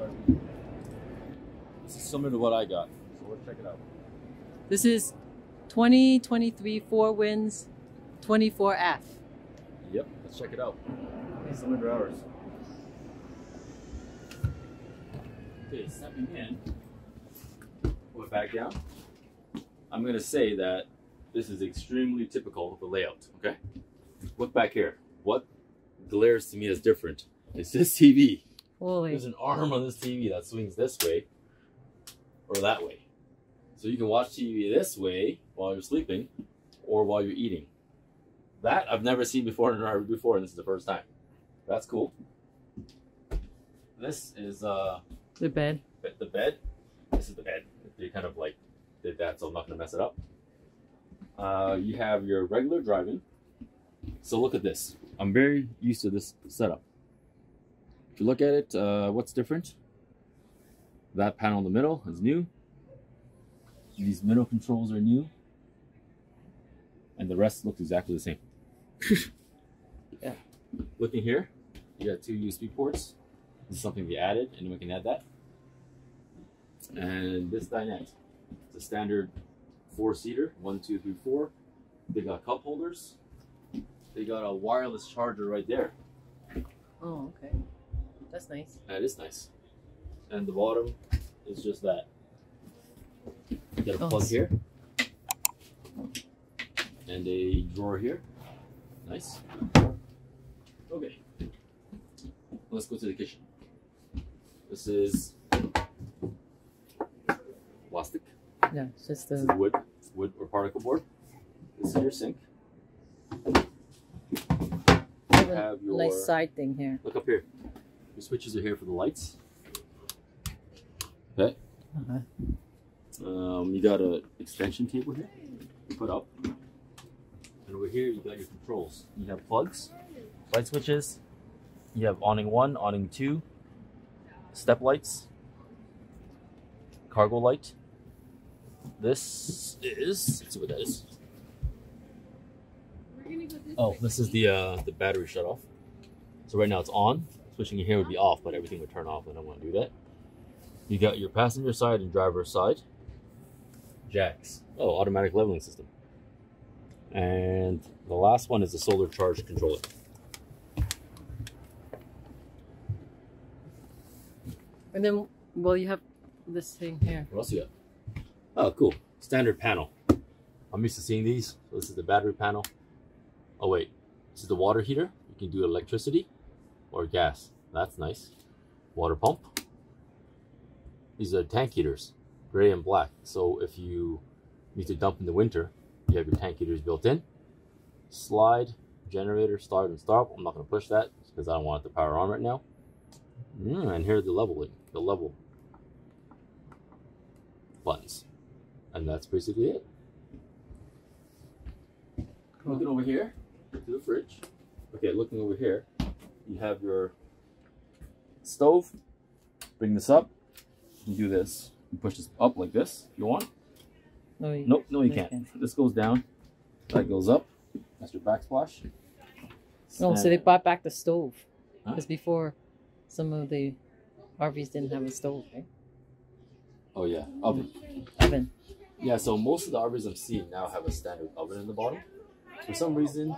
RV. This is similar to what I got, so let's check it out. This is 2023 Four Winds 24F. Yep, let's check it out. Similar to ours. Okay, stepping in, pull it back down. I'm going to say that this is extremely typical of the layout, okay? Look back here. What glares to me as different is this TV. Holy. There's an arm on this TV that swings this way or that way. So you can watch TV this way while you're sleeping or while you're eating. That I've never seen before in an RV before, and this is the first time. That's cool. This is the bed. The bed. This is the bed. They kind of like did that, so I'm not gonna mess it up. You have your regular driving. So look at this. I'm very used to this setup. If you look at it, what's different? That panel in the middle is new. These middle controls are new. And the rest looks exactly the same. Yeah. Looking here, you got 2 USB ports. This is something we added, and we can add that. And this dinette. It's a standard 4-seater, 1, 2, 3, 4. They got cup holders. They got a wireless charger right there. Oh, okay. That's nice. That is nice. And the bottom is just that. You got a plug here. And a drawer here. Nice. Okay. Let's go to the kitchen. This is plastic. Yeah, it's just This is a wood or particle board. This is your sink. Have your nice side thing here. Look up here. Your switches are here for the lights. Okay. You got an extension cable here. You put up. And over here you got your controls. You have plugs, light switches. You have awning 1, awning 2, step lights, cargo light. This is, let's see what that is. Oh, this is the battery shut off. So right now it's on. Switching it here would be off, but everything would turn off, and I don't want to do that. You got your passenger side and driver's side jacks. Oh, automatic leveling system. And the last one is the solar charge controller. And then, well, you have this thing here. What else you got? Oh, cool. Standard panel. I'm used to seeing these. So this is the battery panel. Oh, wait. This is the water heater. You can do electricity or gas. That's nice. Water pump. These are tank heaters, gray and black. So if you need to dump in the winter, you have your tank heaters built in. Slide, generator, start and stop. I'm not going to push that because I don't want it to power on right now. And here are the level buttons. And that's basically it. Looking over here to the fridge. Okay, looking over here, you have your stove. Bring this up. You do this. You push this up like this if you want. No, you can't. This goes down. That goes up. That's your backsplash. Oh, so they brought back the stove. Huh? Because before, some of the RVs didn't have a stove, right? Oh yeah, oven. Oven. Yeah, so most of the RVs I'm seeing now have a standard oven in the bottom. For some reason,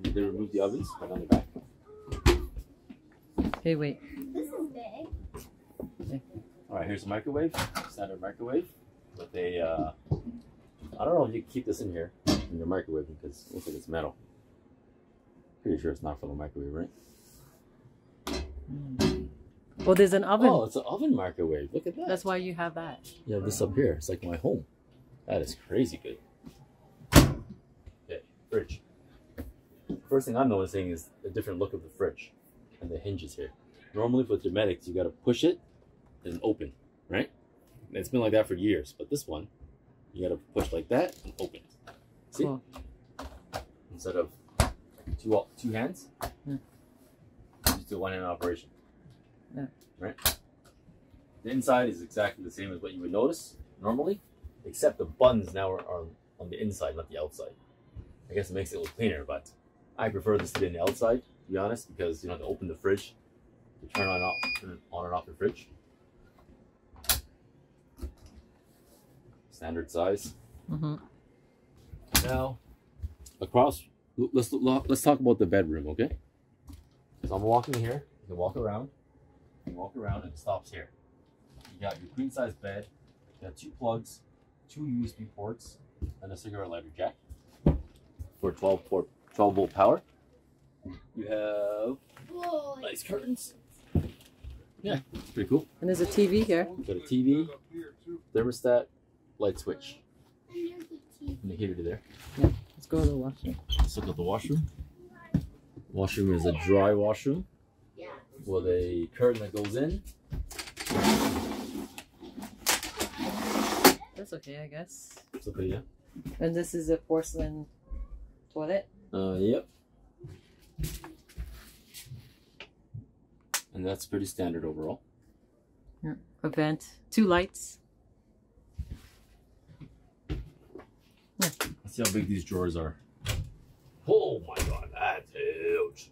they removed the ovens, but on the back. Okay, wait. This is big. Okay. All right, here's a microwave, standard microwave. With a, I don't know if you can keep this in here in your microwave because it looks like it's metal. Pretty sure it's not for the microwave, right? Well, there's an oven. Oh, it's an oven microwave. Look at that. That's why you have that. You have this up here. It's like my home. That is crazy good. Okay, fridge. First thing I'm noticing is the different look of the fridge and the hinges here. Normally with Domestics, you got to push it and open, right? And it's been like that for years, but this one, you got to push like that and open. See? Cool. Instead of two hands, just do one-hand operation. Yeah. Right? The inside is exactly the same as what you would notice normally, except the buttons now are on the inside, not the outside. I guess it makes it look cleaner, but I prefer this to be on the outside, to be honest, because you don't have to open the fridge to turn on and off the fridge. Standard size. Mm-hmm. Now, across, let's talk about the bedroom, okay? So I'm walking here. You can walk around. You can walk around and it stops here. You got your queen size bed. You got 2 plugs, 2 USB ports, and a cigarette lighter jack for 12 volt power. You have nice curtains. Yeah, it's pretty cool. And there's a TV here. Got a TV, thermostat, light switch, and the heater there. Yeah, let's go to the washroom. Let's look at the washroom. Washroom is a dry washroom with a curtain that goes in. That's okay, I guess. It's okay, yeah. And this is a porcelain toilet. Yep. And that's pretty standard overall. Yeah. A vent, 2 lights. Yeah. Let's see how big these drawers are. Oh my god, that's huge.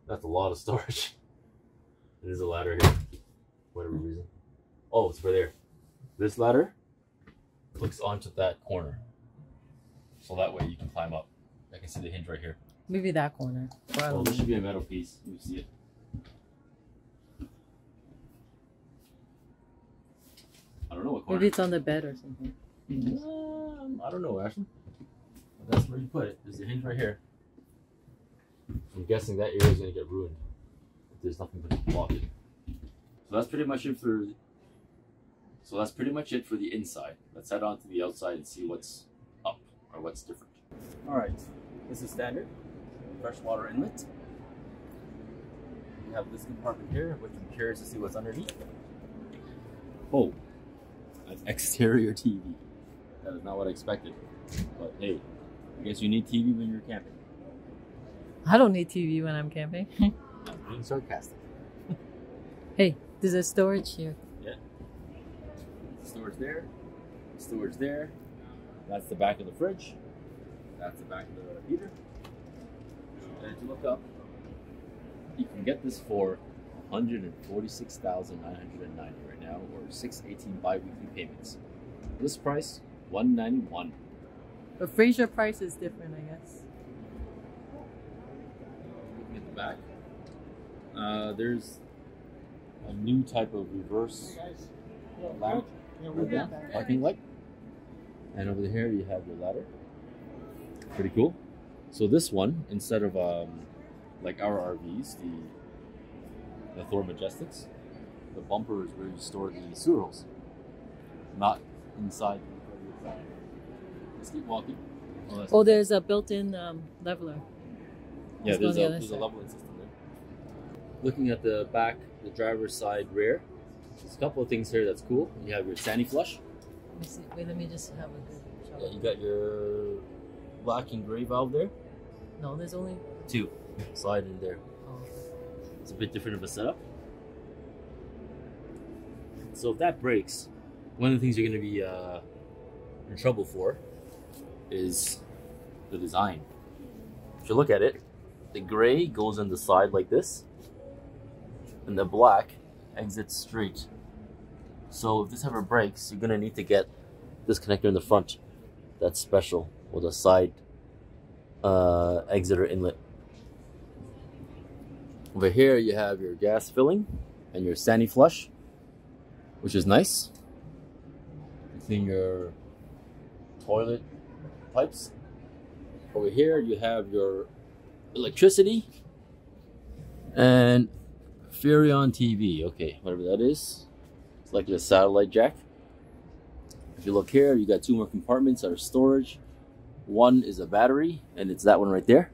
That's a lot of storage. There's a ladder here, for whatever reason. Oh, it's for there. This ladder hooks onto that corner. So that way you can climb up. I can see the hinge right here. Maybe that corner. Oh, this should be a metal piece. Let me see it. I don't know what corner. Maybe it's on the bed or something. I don't know, Ashley. But that's where you put it. There's a hinge right here. I'm guessing that area is going to get ruined if there's nothing to block it. So that's pretty much it for. So that's pretty much it for the inside. Let's head on to the outside and see what's up or what's different. All right, this is standard freshwater inlet. We have this compartment here, which I'm curious to see what's underneath. Oh, an exterior TV. That is not what I expected. But hey, I guess you need TV when you're camping. I don't need TV when I'm camping. I'm being sarcastic. Hey, there's a storage here. Yeah. Storage there. Storage there. That's the back of the fridge. That's the back of the heater. And if you look up, you can get this for $146,990 right now, or 618 bi-weekly payments. This price, $191. The Fraser price is different, I guess. Looking at the back, there's a new type of reverse lamp, parking light, and over here you have your ladder. Pretty cool. So this one, instead of like our RVs, the Thor Majestics, the bumper is where you store the sewer hose, not inside. Let's keep walking. Oh, there's a built-in leveler. Yeah, there's a side. leveling system there. Looking at the back, the driver's side rear, there's a couple of things here that's cool. You have your Sandy flush. Let me see. Wait, let me just have a good shot. Yeah, you got your black and gray valve there. No, there's only 2. Slide in there. Oh. It's a bit different of a setup. So if that breaks, one of the things you're going to be in trouble for is the design. If you look at it, the gray goes on the side like this, and the black exits straight. So if this ever breaks, you're going to need to get this connector in the front that's special with a side exit or inlet. Over here you have your gas filling and your Sandy flush, which is nice. You clean your toilet pipes. Over here you have your electricity and Furion TV. Okay, whatever that is. It's like a satellite jack. If you look here, you got 2 more compartments that are storage. One is a battery, and it's that one right there.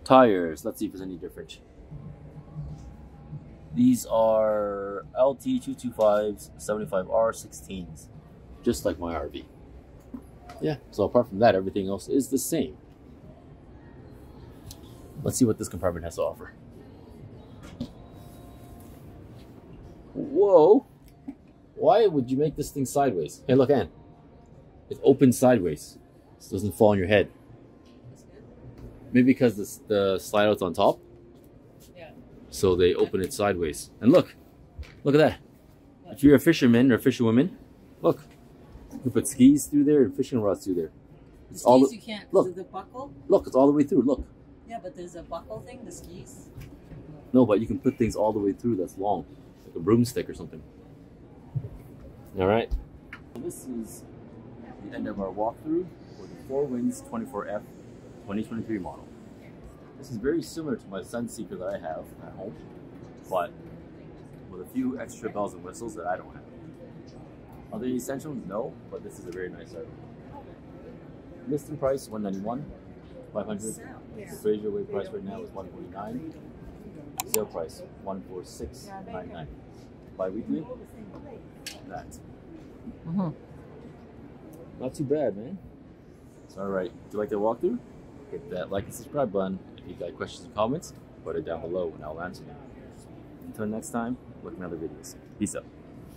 Tires, let's see if it's any different. These are LT225s, 75R 16s, just like my RV. Yeah, so apart from that, everything else is the same. Let's see what this compartment has to offer. Whoa! Why would you make this thing sideways? Hey, look, Ann. It opens sideways. So it doesn't fall on your head. Maybe because the slide out's on top. Yeah. So they open it sideways. And look. Look at that. If you're a fisherman or fisherwoman, look. You can put skis through there and fishing rods through there. The skis you can't. Look. Is it the buckle? Look, it's all the way through. Look. Yeah, but there's a buckle thing, the skis. No, but you can put things all the way through that's long, like a broomstick or something. All right. So this is the end of our walkthrough for the Four Winds 24F 2023 model. This is very similar to my Sunseeker that I have at home, but with a few extra bells and whistles that I don't have. Are they essential? No, but this is a very nice RV. Listing price $191, $500. The Fraserway price right now is $149. Sale price $146.99. Bi-weekly, that. Not too bad, man. It's all right. If you like the walkthrough, hit that like and subscribe button. If you got questions or comments, put it down below and I'll answer them. Until next time, look at other videos. Peace out.